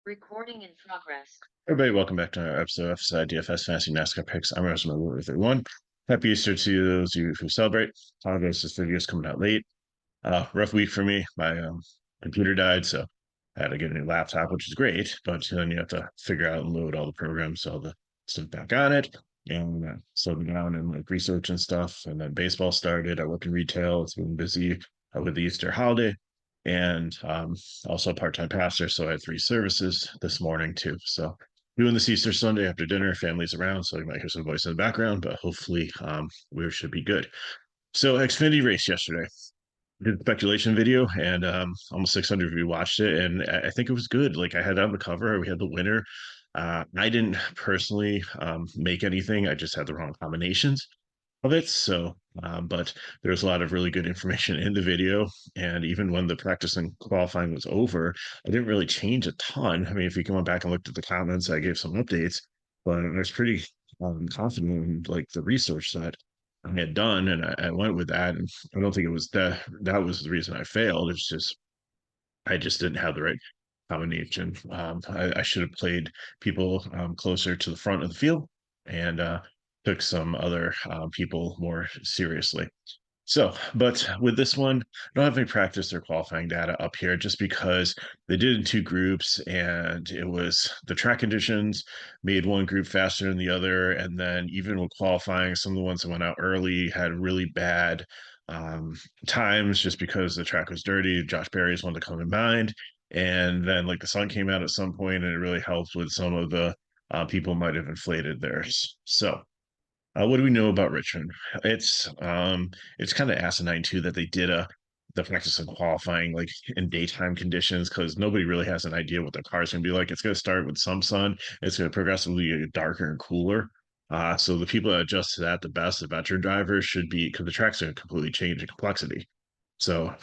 Recording in progress. Everybody, welcome back to another episode of FSide DFS Fantasy NASCAR Picks. I'm RICHMOND RACEWay. Happy Easter to those of you who celebrate. Apologize, this video is coming out late. Rough week for me. My computer died, so I had to get a new laptop, which is great. But then you have to figure out and load all the programs, all the stuff back on it, and slow down and like research and stuff. And then baseball started. I work in retail. It's been busy with the Easter holiday, and also a part-time pastor. So I had three services this morning too. So doing this Easter Sunday after dinner, family's around, so you might hear some voice in the background, but hopefully we should be good. So Xfinity race yesterday. Did a speculation video and almost 600 of you watched it, and I think it was good. Like I had on the cover, we had the winner. I didn't personally make anything. I just had the wrong combinations of it. So, but there's a lot of really good information in the video. And even when the practice and qualifying was over, I didn't really change a ton. I mean, if you go back and looked at the comments, I gave some updates, but I was pretty confident in like the research that I had done, and I went with that. And I don't think it was that was the reason I failed. It's just I just didn't have the right combination. I should have played people closer to the front of the field and took some other people more seriously. So, but with this one, I don't have any practice or qualifying data up here just because they did in two groups and it was the track conditions made one group faster than the other. And then even with qualifying, some of the ones that went out early had really bad um, times just because the track was dirty. Josh Berry's one to come in mind. And then like the sun came out at some point and it really helped with some of the people might have inflated theirs. So what do we know about Richmond? It's kind of asinine too that they did the practice and qualifying like in daytime conditions because nobody really has an idea what the car is going to be like. It's going to start with some sun. It's going to progressively get darker and cooler. So the people that adjust to that the best, the veteran drivers, should be because the track's going to completely change in complexity. So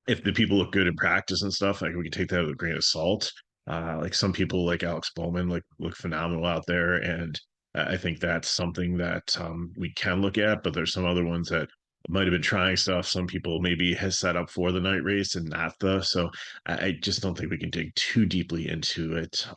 if the people look good in practice and stuff, like we can take that with a grain of salt. Like some people like Alex Bowman like look phenomenal out there, and I think that's something that we can look at. But there's some other ones that might have been trying stuff. Some people maybe has set up for the night race and not the. So I just don't think we can dig too deeply into it.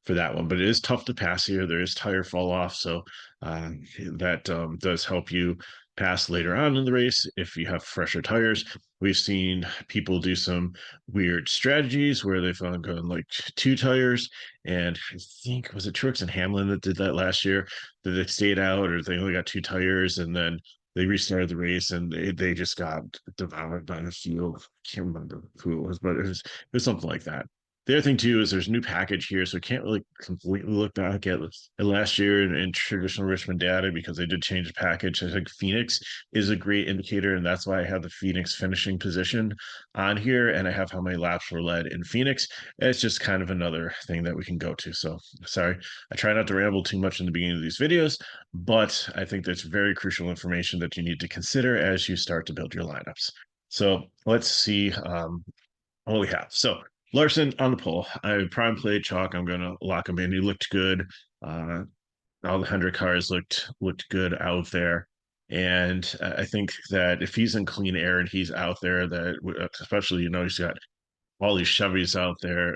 For that one, but it is tough to pass here. There is tire fall off, so that does help you pass later on in the race if you have fresher tires. We've seen people do some weird strategies where they've gone like two tires, and I think was it Truex and Hamlin that did that last year, that they stayed out or they only got two tires and then they restarted the race and they just got devoured by the field. I can't remember who it was, but it was something like that. The other thing too is there's a new package here, so we can't really completely look back at last year in traditional Richmond data because they did change the package. I think Phoenix is a great indicator, and that's why I have the Phoenix finishing position on here, and I have how many laps were led in Phoenix. It's just kind of another thing that we can go to. So sorry, I try not to ramble too much in the beginning of these videos, but I think that's very crucial information that you need to consider as you start to build your lineups. So let's see what we have. So Larson on the pole. I prime played chalk. I'm going to lock him in. He looked good. Uh, all the Hendrick cars looked good out there. And I think that if he's in clean air and he's out there, that especially he's got all these Chevys out there.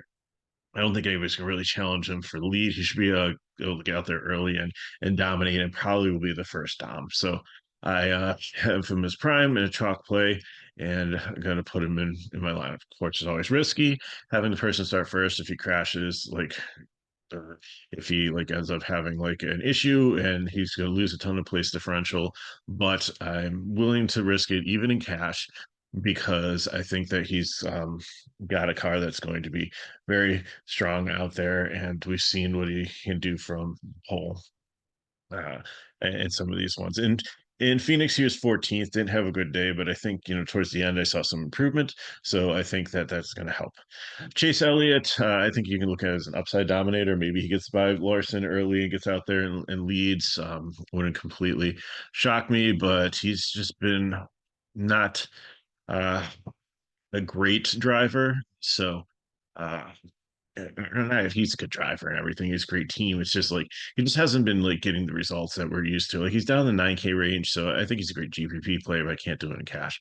I don't think anybody's gonna really challenge him for the lead. He should be able to get out there early and dominate, and probably will be the first dom. So I have him as prime in a chalk play, and I'm gonna put him in my lineup. Of course, it's always risky having the person start first if he crashes, like or if he like ends up having like an issue and he's going to lose a ton of place differential. But I'm willing to risk it even in cash because I think that he's got a car that's going to be very strong out there, and we've seen what he can do from pole uh, and some of these ones. And in Phoenix, he was 14th, didn't have a good day, but I think, towards the end, I saw some improvement. So I think that that's going to help. Chase Elliott, I think you can look at as an upside dominator. Maybe he gets by Larson early and gets out there and leads. Wouldn't completely shock me, but he's just been not uh, a great driver. So, uh, he's a good driver and everything. He's a great team. It's just like he just hasn't been like getting the results that we're used to. Like he's down in the 9K range, so I think he's a great GPP player, but I can't do it in cash.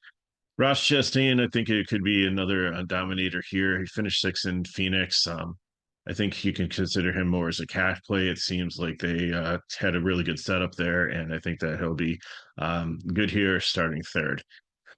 Ross Chastain, I think it could be another dominator here. He finished sixth in Phoenix. I think you can consider him more as a cash play. It seems like they had a really good setup there, and I think that he'll be good here starting third.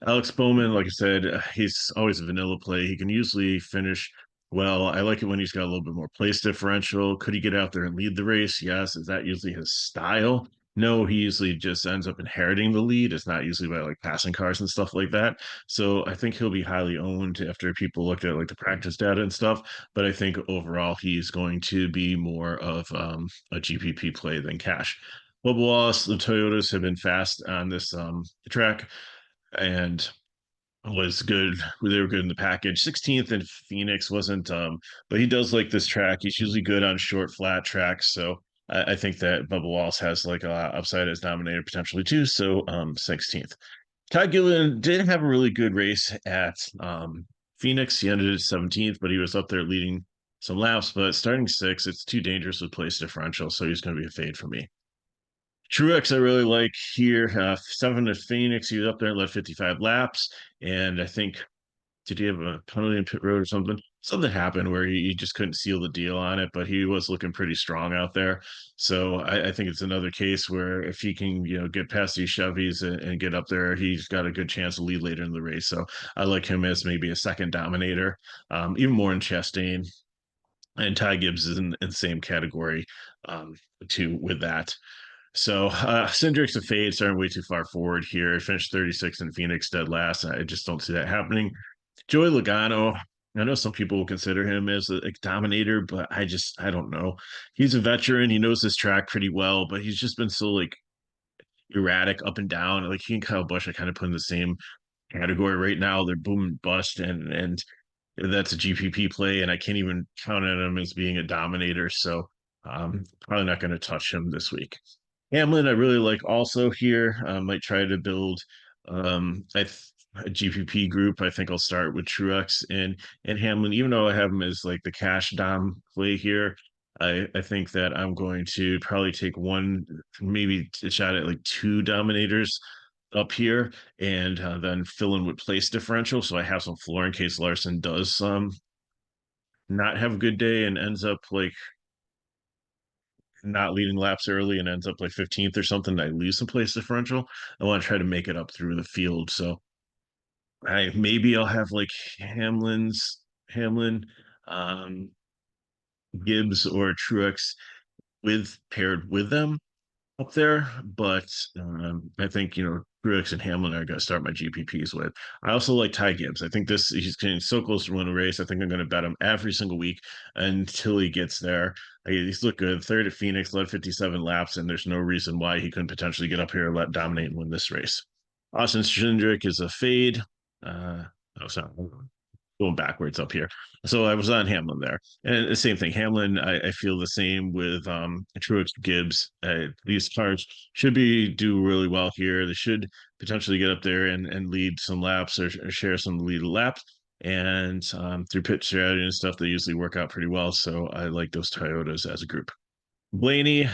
Alex Bowman, like I said, he's always a vanilla play. He can usually finish well. I like it when he's got a little bit more place differential. Could he get out there and lead the race? Yes. Is that usually his style? No, he usually just ends up inheriting the lead. It's not usually by like passing cars and stuff like that. So I think he'll be highly owned after people looked at like the practice data and stuff. But I think overall he's going to be more of a GPP play than cash. Bubba Wallace, the Toyotas have been fast on this track and was good. They were good in the package. 16th in Phoenix wasn't, but he does like this track. He's usually good on short, flat tracks. So I think that Bubba Wallace has like a lot upside as nominated potentially too. So 16th. Ty Gilliland did have a really good race at Phoenix. He ended at 17th, but he was up there leading some laps. But starting sixth, it's too dangerous with place differential. So he's going to be a fade for me. Truex, I really like here. Seven at Phoenix, he was up there and led 55 laps. And I think, did he have a penalty in pit road or something? Something happened where he just couldn't seal the deal on it, but he was looking pretty strong out there. So I think it's another case where if he can, get past these Chevys and get up there, he's got a good chance to lead later in the race. So I like him as maybe a second dominator, even more in Chastain. And Ty Gibbs is in the same category too with that. So Cindric's a fade, starting way too far forward here. Finished 36 in Phoenix, dead last. I just don't see that happening. Joey Logano, I know some people will consider him as a dominator, but I don't know. He's a veteran. He knows this track pretty well, but he's just been so like erratic up and down. Like he and Kyle Busch are kind of put in the same category right now. They're boom and bust, and that's a GPP play, and I can't even count on him as being a dominator. So probably not going to touch him this week. Hamlin, I really like also here. Might try to build a GPP group. I think I'll start with Truex and Hamlin, even though I have him as like the cash dom play here. I think that I'm going to probably take one, maybe a shot at like two dominators up here, and then fill in with place differential. So I have some floor in case Larson does not have a good day and ends up like not leading laps early and ends up like 15th or something, I lose some place differential. I want to try to make it up through the field. So I'll have like Hamlin, um, Gibbs or Truex with paired with them up there, but I think Truex and Hamlin are going to start my GPPs with. I also like Ty Gibbs. I think he's getting so close to win a race. I think I'm going to bet him every single week until he gets there. He's looked good. Third at Phoenix, led 57 laps, and there's no reason why he couldn't potentially get up here and let dominate and win this race. Austin Cindric is a fade. Oh, sorry, going backwards up here. So I was on Hamlin there. And the same thing. Hamlin, I feel the same with Truex Gibbs. These cars should do really well here. They should potentially get up there and lead some laps or share some lead laps. And through pit strategy and stuff, they usually work out pretty well. So I like those Toyotas as a group. Blaney,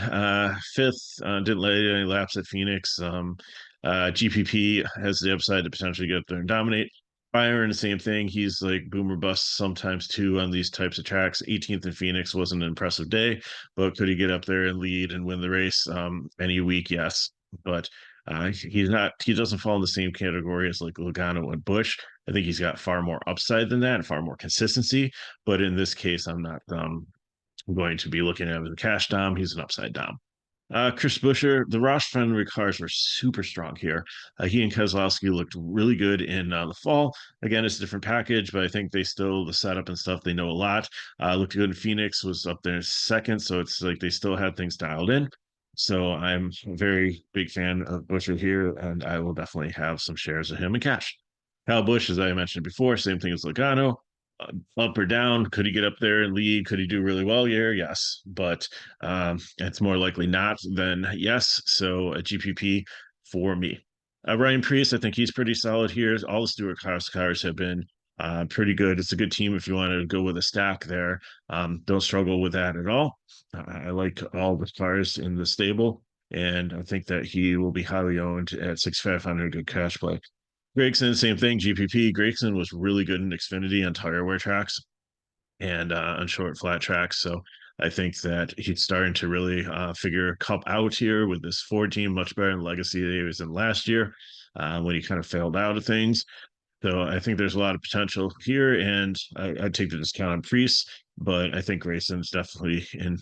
fifth, didn't lay any laps at Phoenix. GPP has the upside to potentially get up there and dominate. Byron, the same thing. He's like boomer bust sometimes too on these types of tracks. 18th in Phoenix was an impressive day, but could he get up there and lead and win the race any week? Yes, but he's not. He doesn't fall in the same category as like Logano and Bush. I think he's got far more upside than that and far more consistency. But in this case, I'm not going to be looking at him as a cash dom. He's an upside dom. Chris Buescher, the Roush Fenway cars were super strong here. He and Keselowski looked really good in the fall. Again, it's a different package, but I think the setup and stuff, they know a lot. Looked good in Phoenix, was up there second, so it's like they still had things dialed in. So I'm a very big fan of Buescher here, and I will definitely have some shares of him in cash. Kyle Busch, as I mentioned before, same thing as Logano. Up or down, could he get up there and lead? Could he do really well here? Yes, but it's more likely not than yes. So a GPP for me. Ryan Preece, I think he's pretty solid here. All the Stewart Haas cars have been pretty good. It's a good team if you want to go with a stack there. Don't struggle with that at all. I like all the cars in the stable, and I think that he will be highly owned at 6,500, good cash play. Gregson, same thing. GPP. Gregson was really good in Xfinity on tire wear tracks and on short flat tracks. So I think that he's starting to really figure Cup out here with this Ford team, much better in legacy than he was in last year when he kind of failed out of things. So I think there's a lot of potential here, and I'd take the discount on Priest, but I think Gregson's definitely in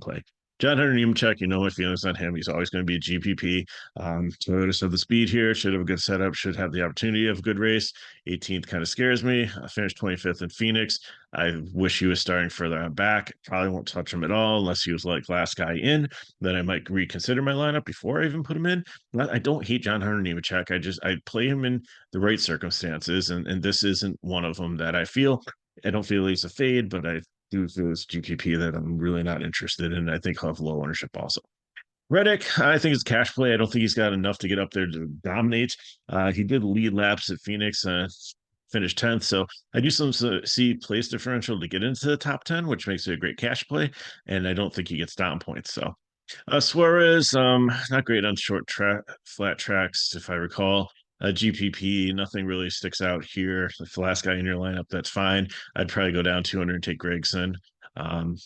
play. John Hunter Nemechek, you know my feelings on him. He's always going to be a GPP. Toyota said the speed here should have a good setup, should have the opportunity of a good race. 18th kind of scares me. I finished 25th in Phoenix. I wish he was starting further on back. Probably won't touch him at all unless he was like last guy in. Then I might reconsider my lineup before I even put him in. I don't hate John Hunter Nemechek. I play him in the right circumstances, and this isn't one of them that I don't feel he's a fade, but I do feel it's GPP that I'm really not interested in. I think he'll have low ownership also. Reddick, I think it's cash play. I don't think he's got enough to get up there to dominate. He did lead laps at Phoenix, finished 10th. So I do some see place differential to get into the top 10, which makes it a great cash play. And I don't think he gets down points. So Suarez, not great on flat tracks, if I recall. GPP, nothing really sticks out here. If the last guy in your lineup, that's fine. I'd probably go down 200 and take Gregson. Um,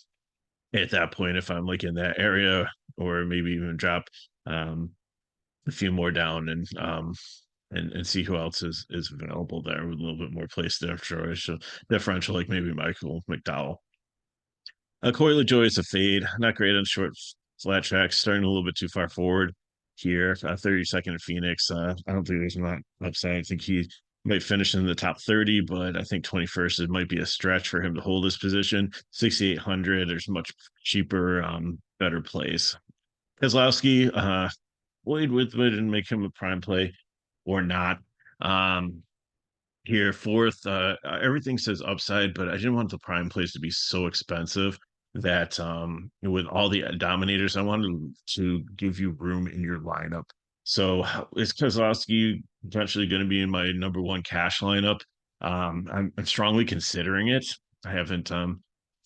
at that point, if I'm like in that area, or maybe even drop um, a few more down and see who else is available there with a little bit more place differential, like maybe Michael McDowell. Corey LaJoy is a fade. Not great on short flat tracks. Starting a little bit too far forward here. 32nd in Phoenix. I don't think there's not upside. I think he might finish in the top 30, but I think 21st it might be a stretch for him to hold his position. 6,800. There's much cheaper, better plays. Kozlowski, Wade Woodward and make him a prime play or not. Um, Here, fourth, everything says upside, but I didn't want the prime plays to be so expensive that with all the dominators, I wanted to give you room in your lineup. So is Kozlowski potentially going to be in my number one cash lineup? I'm strongly considering it. I haven't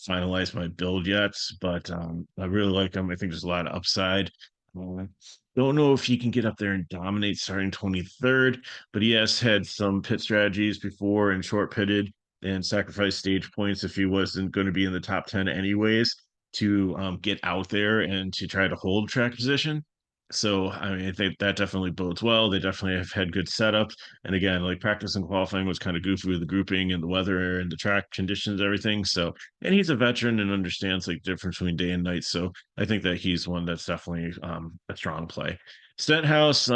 finalized my build yet, but I really like him. I think there's a lot of upside. Uh, don't know if he can get up there and dominate starting 23rd, but he has had some pit strategies before and short pitted and sacrificed stage points if he wasn't going to be in the top 10 anyways to get out there and to try to hold track position. So, I mean, I think that definitely bodes well. They definitely have had good setups. And again, like practice and qualifying was kind of goofy with the grouping and the weather and the track conditions, everything. So, and he's a veteran and understands like difference between day and night. So I think that he's one that's definitely a strong play. Stenhouse,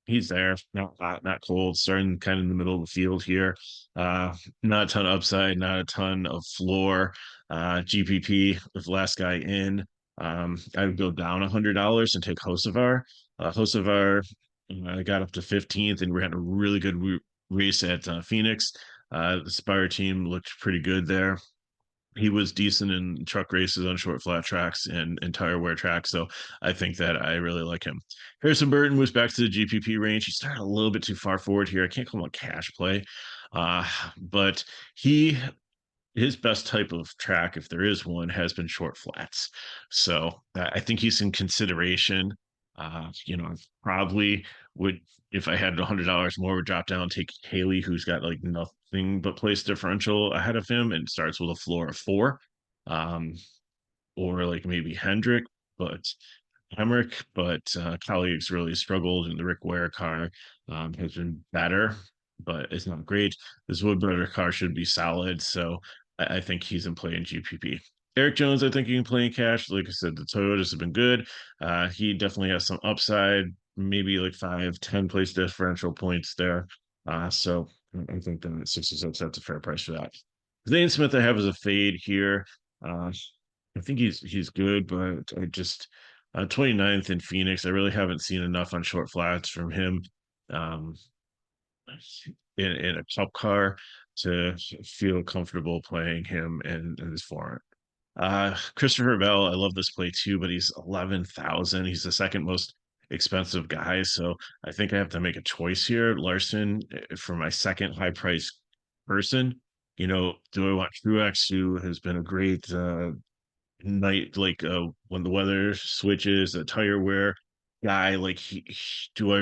he's there, not hot, not cold, starting kind of in the middle of the field here. Not a ton of upside, not a ton of floor. GPP with last guy in. I would go down $100 and take Hocevar. Hocevar got up to 15th and we had a really good race at Phoenix. The Spire team looked pretty good there. He was decent in truck races on short flat tracks and tire wear tracks. So I think that I really like him. Harrison Burton moves back to the GPP range. He started a little bit too far forward here. I can't call him a cash play. But he his best type of track, if there is one, has been short flats. So I think he's in consideration. Probably would if I had $100 more, would drop down, take Haley, who's got like nothing but place differential ahead of him, and starts with a floor of 4, um, or like maybe Hendrick, but Emmerich, but colleagues really struggled, and the Rick Ware car has been better, but it's not great. This Woodbury car should be solid, so I think he's in play in GPP. Eric Jones, I think you can play in cash. Like I said, the Toyotas have been good. He definitely has some upside, maybe like 5, 10 place differential points there. So I think that 66 that's a fair price for that. Zane Smith, I have as a fade here. I think he's good, but I just 29th in Phoenix. I really haven't seen enough on short flats from him um, in a cup car to feel comfortable playing him in this format. Christopher Bell, I love this play too, but he's 11,000. He's the second most expensive guy, so I think I have to make a choice here. Larson for my second high price person. Do I want Truex, who has been a great night, like when the weather switches, a tire wear guy, like do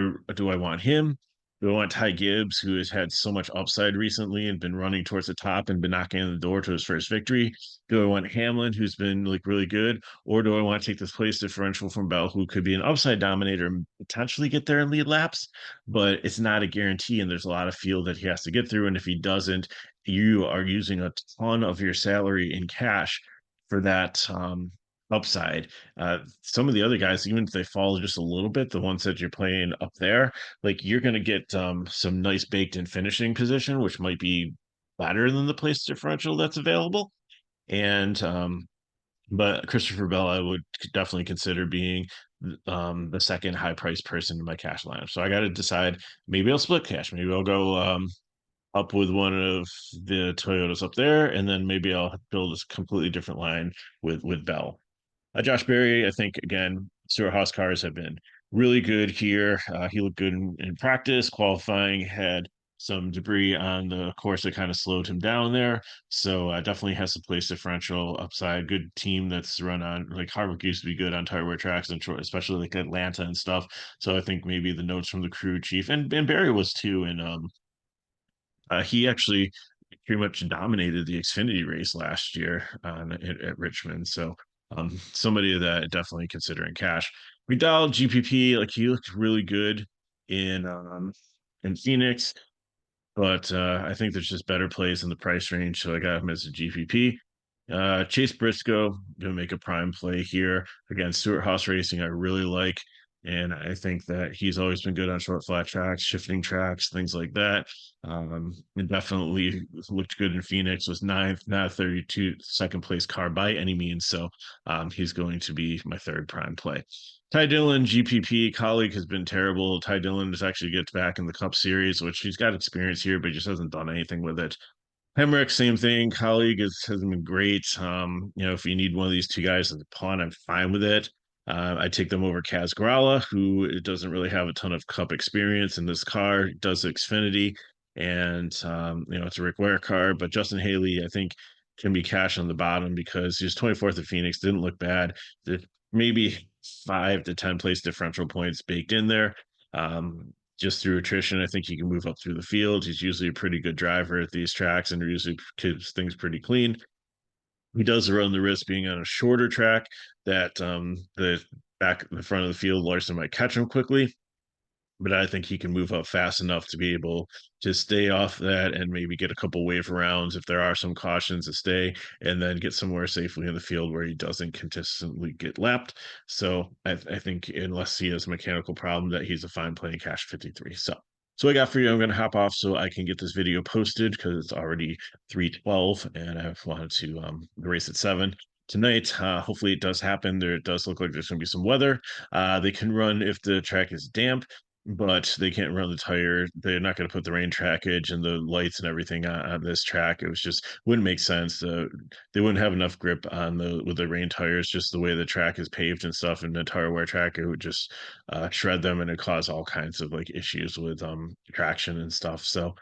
I want him? Do I want Ty Gibbs, who has had so much upside recently and been running towards the top and been knocking on the door to his first victory? Do I want Hamlin, who's been like really good, or do I want to take this place differential from Bell, who could be an upside dominator and potentially get there in lead laps, but it's not a guarantee, and there's a lot of field that he has to get through, and if he doesn't, you are using a ton of your salary in cash for that upside. Some of the other guys, even if they fall just a little bit, the ones that you're playing up there, like you're going to get some nice baked in finishing position, which might be better than the place differential that's available. And but Christopher Bell, I would definitely consider being the second high priced person in my cash lineup. So I got to decide. Maybe I'll split cash. Maybe I'll go up with one of the Toyotas up there, and then maybe I'll build a completely different line with Bell. Josh Berry, I think again, Stuart Haas cars have been really good here. He looked good in practice. Qualifying had some debris on the course that kind of slowed him down there. So definitely has some place differential upside. Good team that's run on like Harvick used to be good on tire wear tracks and especially like Atlanta and stuff. So I think maybe the notes from the crew chief and Barry was too. And he actually pretty much dominated the Xfinity race last year at Richmond. So somebody that definitely considering cash. McDowell GPP, like he looked really good in in Phoenix, but I think there's just better plays in the price range, so I got him as a GPP. Chase Briscoe gonna make a prime play here again. Stuart Haas Racing, I really like, and I think that he's always been good on short flat tracks, shifting tracks, things like that. And definitely looked good in Phoenix. Was ninth, not a 32 second place car by any means. So he's going to be my third prime play. Ty Dillon, GPP colleague, has been terrible. Ty Dillon just actually gets back in the Cup Series, which he's got experience here, but just hasn't done anything with it. Hemrick, same thing. Colleague hasn't been great. If you need one of these two guys as a pawn, I'm fine with it. I take them over Kaz Grala, who doesn't really have a ton of Cup experience in this car. Does Xfinity, and it's a Rick Ware car. But Justin Haley, I think, can be cash on the bottom because he's 24th at Phoenix. Didn't look bad. Maybe 5 to 10 place differential points baked in there. Just through attrition, I think he can move up through the field. He's usually a pretty good driver at these tracks and usually keeps things pretty clean. He does run the risk being on a shorter track that the front of the field, Larson might catch him quickly, but I think he can move up fast enough to be able to stay off that and maybe get a couple wave rounds if there are some cautions to stay, and then get somewhere safely in the field where he doesn't consistently get lapped. So I think unless he has a mechanical problem, that he's a fine playing cash 53. So I got for you. I'm going to hop off so I can get this video posted because it's already 3:12 and I've wanted to race at 7 tonight. Hopefully it does happen. There it does look like there's going to be some weather. They can run if the track is damp, but they can't run the tire. They're not going to put the rain trackage and the lights and everything on this track. It was just wouldn't make sense. They wouldn't have enough grip on with the rain tires, just the way the track is paved and stuff. And the tire wear track, it would just shred them and it cause all kinds of like issues with traction and stuff. So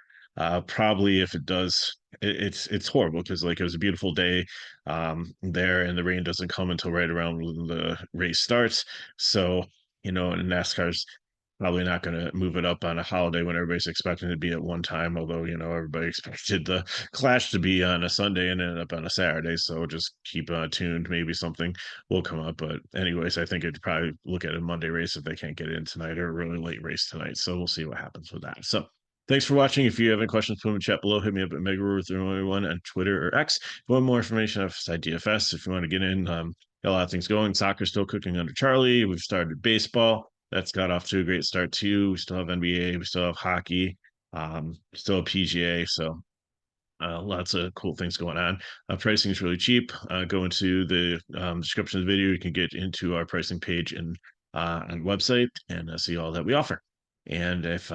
probably if it does, it's horrible because like it was a beautiful day there, and the rain doesn't come until right around when the race starts. So and NASCAR's probably not going to move it up on a holiday when everybody's expecting it to be at one time. Although everybody expected the Clash to be on a Sunday and ended up on a Saturday, so just keep tuned. Maybe something will come up. But anyways, I think it'd probably look at a Monday race if they can't get it in tonight, or a really late race tonight. So we'll see what happens with that. So thanks for watching. If you have any questions, put them in the chat below. Hit me up at Megaru311 on Twitter or X. If you want more information on FSide DFS, if you want to get in, got a lot of things going. Soccer's still cooking under Charlie. We've started baseball. That's got off to a great start too. We still have NBA. We still have hockey. Still have PGA. So lots of cool things going on. Pricing is really cheap. Go into the description of the video. You can get into our pricing page and on website and see all that we offer. And if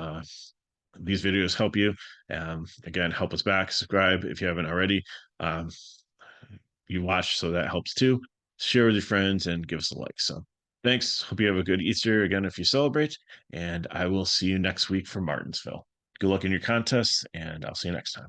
these videos help you, again, help us back. Subscribe if you haven't already. You watch, so that helps too. Share with your friends and give us a like. So thanks. Hope you have a good Easter again if you celebrate. And I will see you next week from Martinsville. Good luck in your contests, and I'll see you next time.